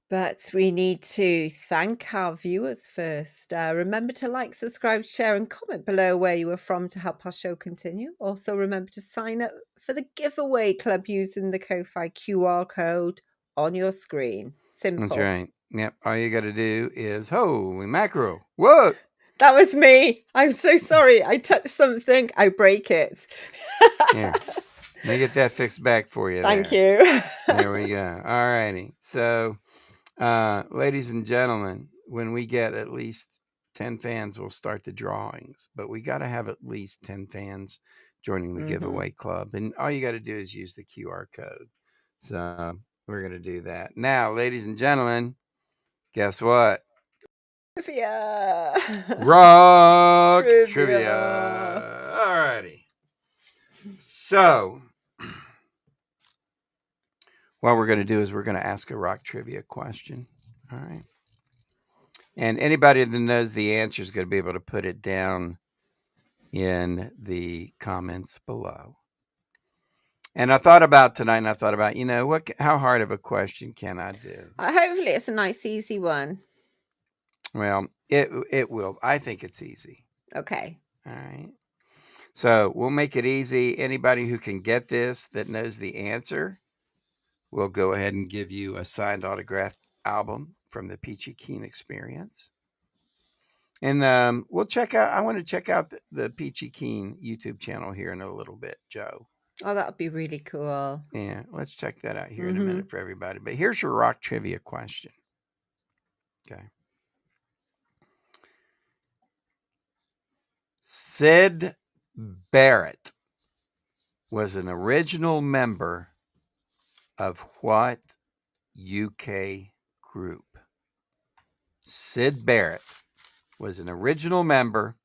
But we need to thank our viewers first. Remember to like, subscribe, share, and comment below where you are from to help our show continue. Also, remember to sign up for the giveaway club using the Ko-Fi QR code on your screen. Simple. That's right. Yep. All you got to do is, holy mackerel. Whoa. That was me. I'm so sorry. I touched something. I break it. Yeah. Let me get that fixed back for you. Thank there. you. There we go. All righty. So, ladies and gentlemen, when we get at least 10 fans, we'll start the drawings. But we got to have at least 10 fans joining the giveaway club. And all you got to do is use the QR code. So we're going to do that. Now, ladies and gentlemen, guess what? Trivia. Rock trivia. All righty. So, what we're going to do is we're going to ask a rock trivia question. All right. And anybody that knows the answer is going to be able to put it down in the comments below. And I thought about tonight, and I thought about, how hard of a question can I do? Hopefully it's a nice, easy one. Well, it will. I think it's easy. Okay. All right. So we'll make it easy. Anybody who can get this that knows the answer, we'll go ahead and give you a signed autographed album from the Peachy Keen Experience. And we'll check out, I want to check out the Peachy Keen YouTube channel here in a little bit, Joe. Oh, that would be really cool. Yeah, let's check that out here in a minute for everybody. But here's your rock trivia question. Okay. Syd Barrett was an original member of what UK group? Syd Barrett was an original member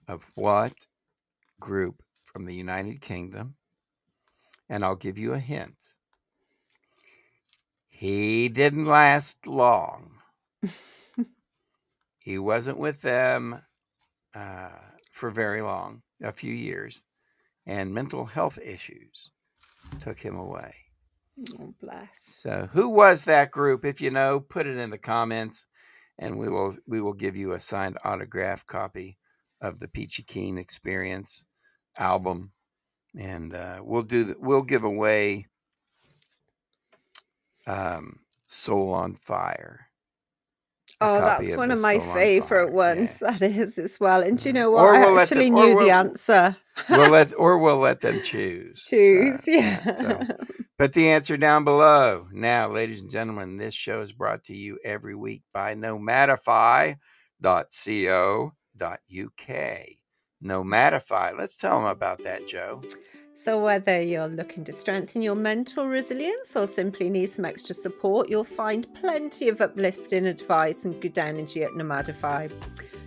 of what group from the United Kingdom? And I'll give you a hint. He didn't last long. He wasn't with them for very long, a few years, and mental health issues took him away. Oh, bless. So who was that group? If you know, put it in the comments, and we will give you a signed autograph copy of the Peachy Keen Experience album, and we'll give away Soul on Fire. Oh, that's one of my favorite ones. Yeah. That is as well. And do you know what? I actually knew the answer. we'll let them choose. Yeah. So, put the answer down below. Now, ladies and gentlemen, this show is brought to you every week by Nomadify.co.uk. Nomadify. Let's tell them about that, Joe. So whether you're looking to strengthen your mental resilience or simply need some extra support, you'll find plenty of uplifting advice and good energy at Nomadify.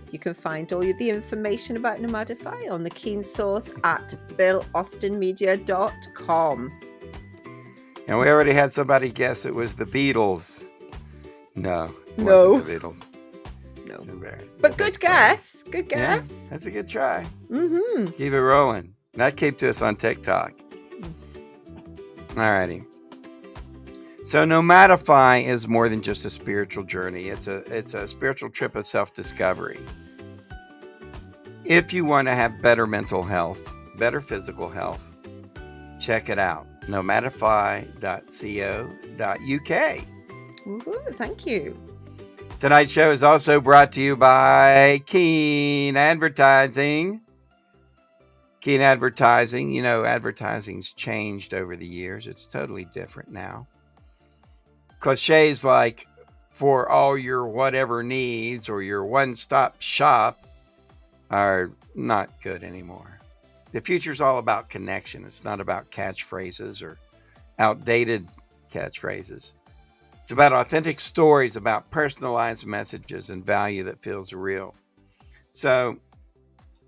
You can find all the information about Nomadify on the Keen source at BillAustinMedia.com. And we already had somebody guess it was the Beatles. No. It No. wasn't the Beatles. No. But But good guess. Good Yeah, guess. that's a good try. Mm-hmm. Keep it rolling. That came to us on TikTok. Alrighty. So Nomadify is more than just a spiritual journey. It's a spiritual trip of self-discovery. If you want to have better mental health, better physical health, check it out. Nomadify.co.uk. Woo-hoo, thank you. Tonight's show is also brought to you by Keen Advertising. Keen Advertising, you know, advertising's changed over the years. It's totally different now. Cliches like for all your whatever needs or your one-stop shop are not good anymore. The future's all about connection. It's not about catchphrases or outdated catchphrases. It's about authentic stories, about personalized messages and value that feels real. So,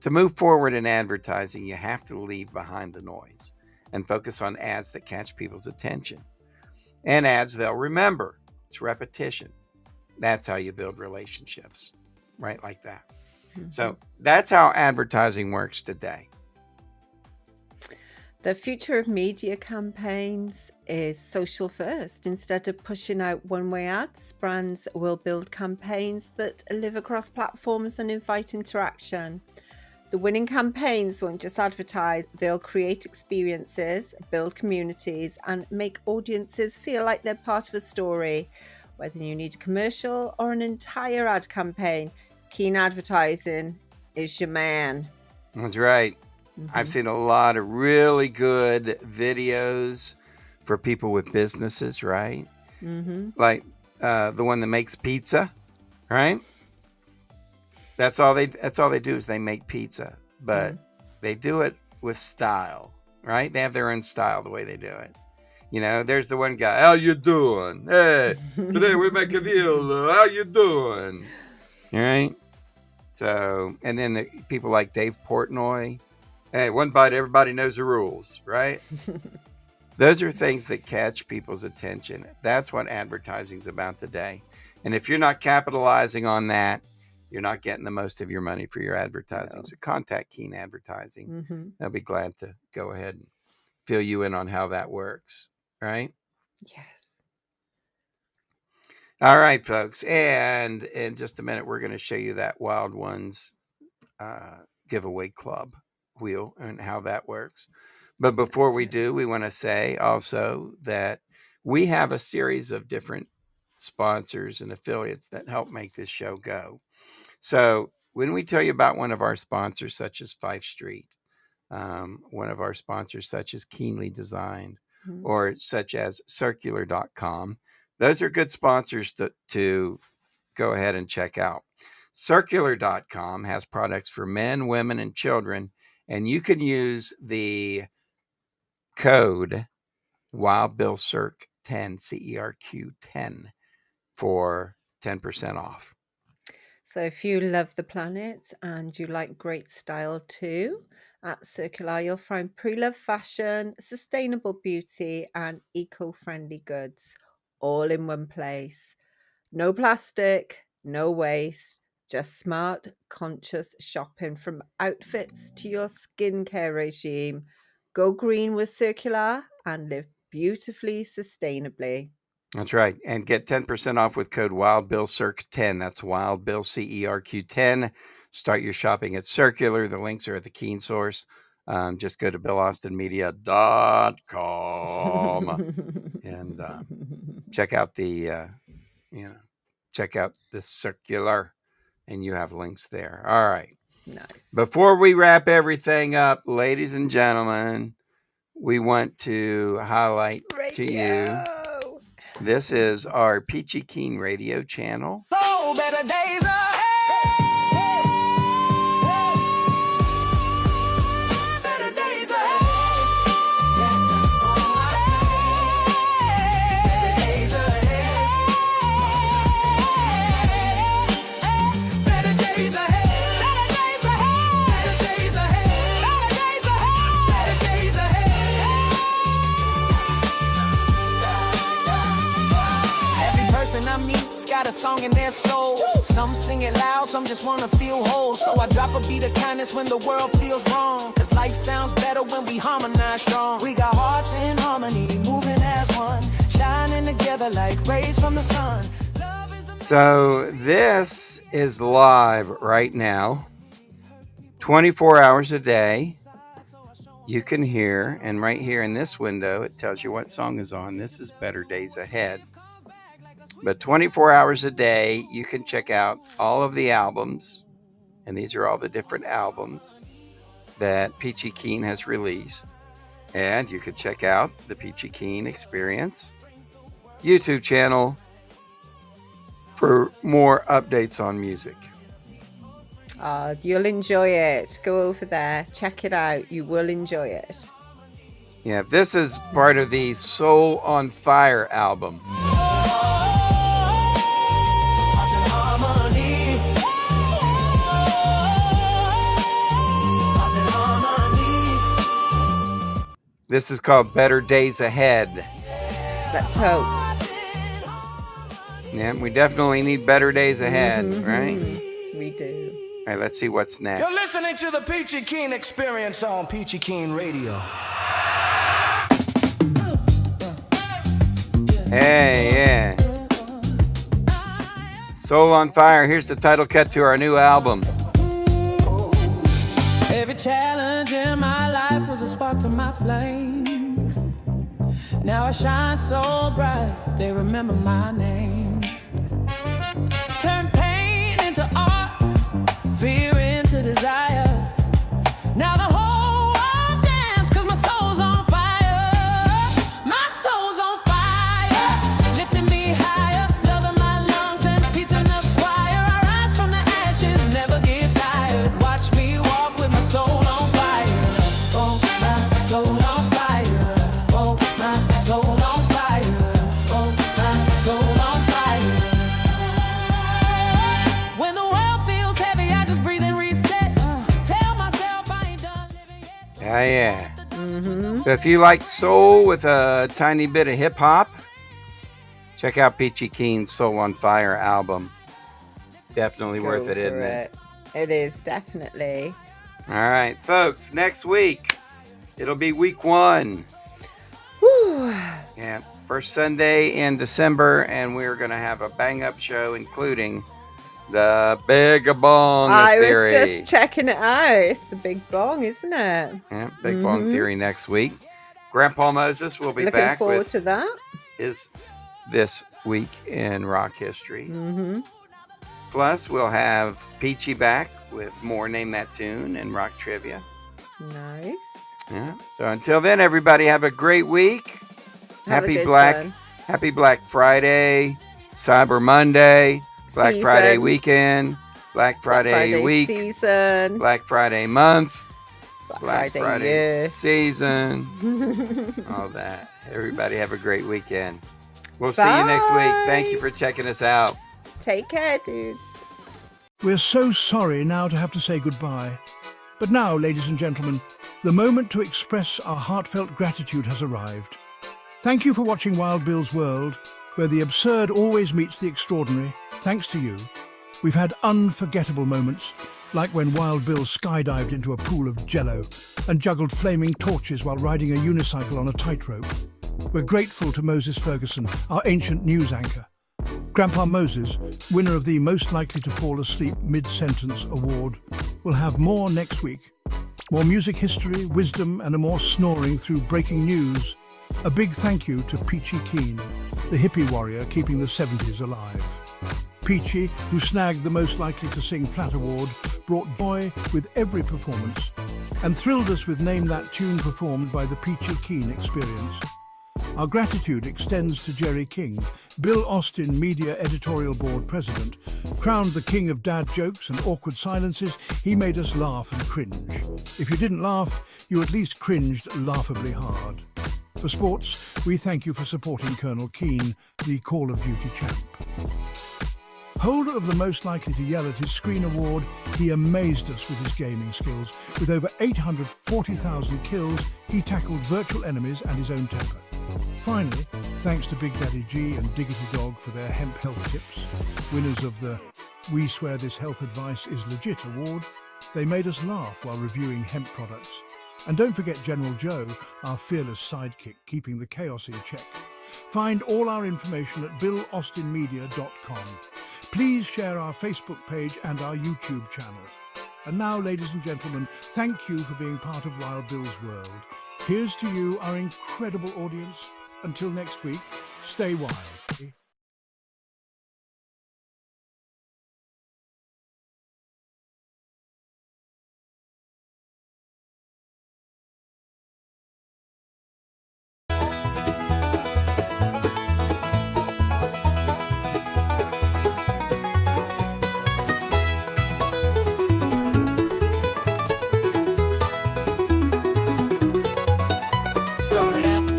to move forward in advertising, you have to leave behind the noise and focus on ads that catch people's attention and ads they'll remember. It's repetition. That's how you build relationships, right? Like that. Mm-hmm. So that's how advertising works today. The future of media campaigns is social first. Instead of pushing out one-way ads, brands will build campaigns that live across platforms and invite interaction. The winning campaigns won't just advertise, they'll create experiences, build communities, and make audiences feel like they're part of a story. Whether you need a commercial or an entire ad campaign, Keen Advertising is your man. That's right. Mm-hmm. I've seen a lot of really good videos for people with businesses, right? Mm-hmm. Like the one that makes pizza, right? That's all they do is they make pizza, but they do it with style, right? They have their own style the way they do it. You know, there's the one guy, how you doing? Hey, today we make a deal. How you doing? All right. So, and then the people like Dave Portnoy. Hey, one bite, everybody knows the rules, right? Those are things that catch people's attention. That's what advertising's about today. And if you're not capitalizing on that, you're not getting the most of your money for your advertising. No. So contact Keen Advertising. Mm-hmm. They'll be glad to go ahead and fill you in on how that works, right? Yes. All right, folks. And in just a minute, we're going to show you that Wild Ones giveaway club wheel and how that works. But before we do, we want to say also that we have a series of different sponsors and affiliates that help make this show go. So when we tell you about one of our sponsors, such as Fife Street, one of our sponsors, such as Keenly Designed, or such as Circular.com, those are good sponsors to go ahead and check out. Circular.com has products for men, women, and children, and you can use the code WildBillCirc10, CERQ10, for 10% off. So if you love the planet and you like great style too, at Circular you'll find pre-loved fashion, sustainable beauty, and eco-friendly goods all in one place. No plastic, no waste, just smart, conscious shopping from outfits to your skincare regime. Go green with Circular and live beautifully sustainably. That's right. And get 10% off with code WildBillCirc10. That's WildBillCERQ10. Start your shopping at Circular. The links are at the Keen Source. Just go to BillAustinMedia.com and check out the Circular, and you have links there. All right. Nice. Before we wrap everything up, ladies and gentlemen, we want to highlight to you. This is our Peachy Keen radio channel. Oh, better days ahead. Better days ahead. Better days ahead. Better days ahead. Better days ahead. Better days ahead. Better days ahead. Every person I meet's got a song in their soul. Some sing it loud, some just wanna feel whole. So I drop a beat of kindness when the world feels wrong. Cause life sounds better when we harmonize strong. We got hearts in harmony, moving as one, shining together like rays from the sun. So this is live right now, 24 hours a day. You can hear, and right here in this window, it tells you what song is on. This is Better Days Ahead. But 24 hours a day, you can check out all of the albums. And these are all the different albums that Peachy Keen has released. And you can check out the Peachy Keen Experience YouTube channel for more updates on music. You'll enjoy it. Go over there. Check it out. You will enjoy it. Yeah, this is part of the Soul on Fire album. This is called Better Days Ahead. Let's hope. Yeah, we definitely need better days ahead, right? We do. All right, let's see what's next. You're listening to the Peachy Keen Experience on Peachy Keen Radio. Hey, yeah. Soul on Fire. Here's the title cut to our new album. Every challenge in my life was a spark to my flame. Now I shine so bright, they remember my name. Turn pain into art, fear into desire. Now the whole world dance, 'cause my soul's on fire. My soul's on fire, lifting me higher, loving my lungs and peace in the choir. I rise from the ashes, never get tired. Watch me walk with my soul on fire. Oh, my soul on fire. Oh, my soul on fire. Oh, my soul on fire. When the world feels heavy, I just breathe and reset. Tell myself I ain't done living yet. Yeah. So if you like soul with a tiny bit of hip hop, check out Peachy Keen's Soul on Fire album. Definitely worth it, isn't it? It is, definitely. All right, folks, next week, it'll be week 1. Whew. Yeah, first Sunday in December, and we're going to have a bang-up show, including the Big Bong Theory. I was just checking it out. It's the Big Bong, isn't it? Yeah, Big Bong Theory next week. Grandpa Moses will be Looking back forward with to that. his This Week in Rock History. Mm-hmm. Plus, we'll have Peachy back with more Name That Tune and rock trivia. Nice. Yeah. So until then, everybody have a great week. Have a good one. Happy Black Friday, Cyber Monday, Black Friday Season. weekend, Black Friday week, season. Black Friday month, Black Friday Friday year. season, all that. Everybody have a great weekend. We'll see you next week. Thank you for checking us out. Take care, dudes. We're so sorry now to have to say goodbye. But now, ladies and gentlemen, the moment to express our heartfelt gratitude has arrived. Thank you for watching Wild Bill's World, where the absurd always meets the extraordinary. Thanks to you, we've had unforgettable moments, like when Wild Bill skydived into a pool of jello and juggled flaming torches while riding a unicycle on a tightrope. We're grateful to Moses Ferguson, our ancient news anchor. Grandpa Moses, winner of the Most Likely to Fall Asleep Mid-Sentence Award, will have more next week. More music history, wisdom, and a more snoring through breaking news. A big thank you to Peachy Keen, the hippie warrior keeping the 70s alive. Peachy, who snagged the Most Likely to Sing Flat Award, brought joy with every performance and thrilled us with Name That Tune performed by the Peachy Keen Experience. Our gratitude extends to Jerry King, Bill Austin Media Editorial Board President. Crowned the king of dad jokes and awkward silences, he made us laugh and cringe. If you didn't laugh, you at least cringed laughably hard. For sports, we thank you for supporting Colonel Keane, the Call of Duty champ. Holder of the Most Likely to Yell at his Screen Award, he amazed us with his gaming skills. With over 840,000 kills, he tackled virtual enemies and his own temper. Finally, thanks to Big Daddy G and Diggity Dog for their hemp health tips, winners of the We Swear This Health Advice is Legit award, they made us laugh while reviewing hemp products. And don't forget General Joe, our fearless sidekick, keeping the chaos in check. Find all our information at BillAustinMedia.com. Please share our Facebook page and our YouTube channel. And now, ladies and gentlemen, thank you for being part of Wild Bill's World. Here's to you, our incredible audience. Until next week, stay wild.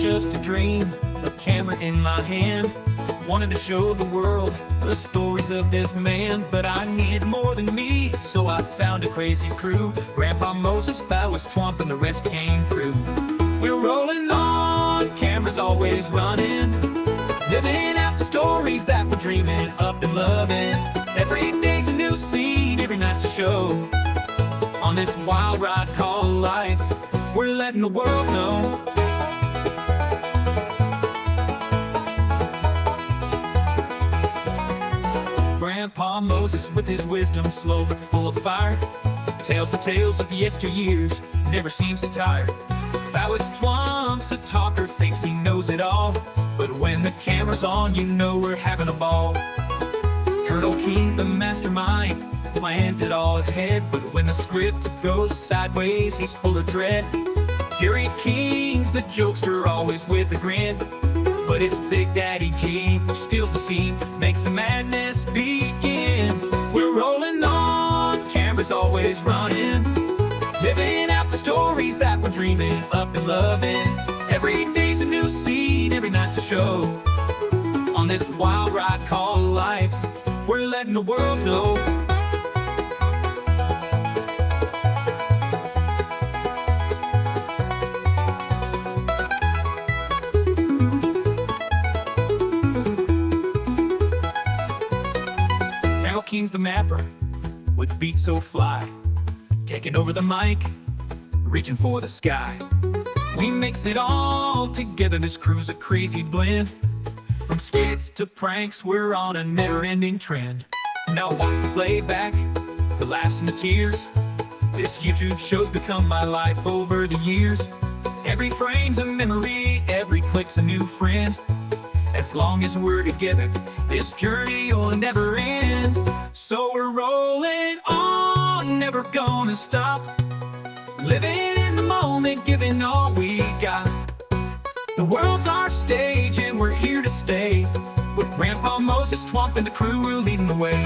just a dream, a camera in my hand, wanted to show the world the stories of this man. But I needed more than me, so I found a crazy crew. Grandpa Moses, Phallus, Twump, and the rest came through. We're rolling on, cameras always running, living out the stories that we're dreaming up and loving. Every day's a new scene, every night's a show. On this wild ride called life, we're letting the world know. Grandpa Moses with his wisdom, slow but full of fire, tells the tales of yesteryears, never seems to tire. Phallus Twomp's a talker, thinks he knows it all, but when the camera's on, you know we're having a ball. Colonel Keen's the mastermind, plans it all ahead, but when the script goes sideways, he's full of dread. Jerry King's the jokester, always with a grin, but it's Big Daddy G who steals the scene, makes the madness begin. We're rolling on, cameras always running, living out the stories that we're dreaming up and loving. Every day's a new scene, every night's a show. On this wild ride called life, we're letting the world know. Carol King's the mapper, with beats so fly, taking over the mic, reaching for the sky. We mix it all together, this crew's a crazy blend. From skits to pranks, we're on a never-ending trend. Now watch the playback, the laughs and the tears. This YouTube show's become my life over the years. Every frame's a memory, every click's a new friend. As long as we're together, this journey will never end. So we're rolling on, never gonna stop, living in the moment, giving all we got. The world's our stage and we're here to stay, with Grandpa Moses, Twump, and the crew, we're leading the way.